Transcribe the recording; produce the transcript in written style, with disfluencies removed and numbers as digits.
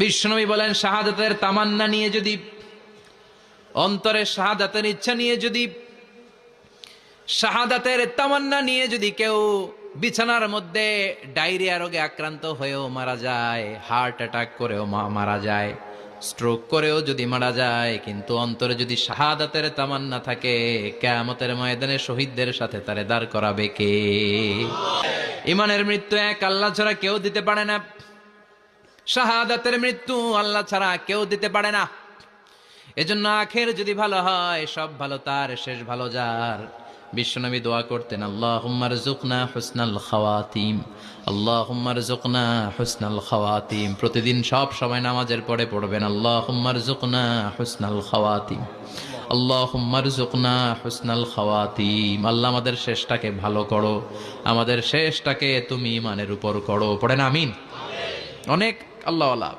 বিশ্বনবী বলেন, শাহাদাতের তামান্না নিয়ে যদি, অন্তরে শাহাদাতের ইচ্ছা নিয়ে যদি, শাহাদাতের তামান্না নিয়ে যদি কেউ বিছানার মধ্যে ডায়রিয়া রোগে আক্রান্ত হয়েও মারা যায়, হার্ট অ্যাটাক করেও মারা যায়, স্ট্রোক করেও যদি মারা যায়, কিন্তু অন্তরে যদি শাহাদাতের তামান্না থাকে, কিয়ামতের ময়দানে শহীদদের সাথে তারে দাঁড় করাবে কে? ইমানের মৃত্যু এক আল্লাহ ছাড়া কেউ দিতে পারে না। শাহাদাতের মৃত্যু আল্লাহ ছাড়া কেউ দিতে পারে না। এজন্য আখের যদি ভালো হয়, সব ভালো তার, শেষ ভালো যার। বিশ্বনবী দোয়া করতেন, আল্লাহুম্মা রযুকনা হুসনাল খাওয়াতিম, আল্লাহুম্মা রযুকনা হুসনাল খাওয়াতিম। প্রতিদিন সব সময় নামাজের পরে পড়বেন, আল্লাহুম্মা রযুকনা হুসনাল খাওয়াতিম, আল্লাহুম্মা রযুকনা হুসনাল খাওয়াতিম। আল্লাহ আমাদের শেষটাকে ভালো করো, আমাদের শেষটাকে তুমি ঈমানের উপর করো। পড়েন আমিন। অনেক আল্লাহওয়ালা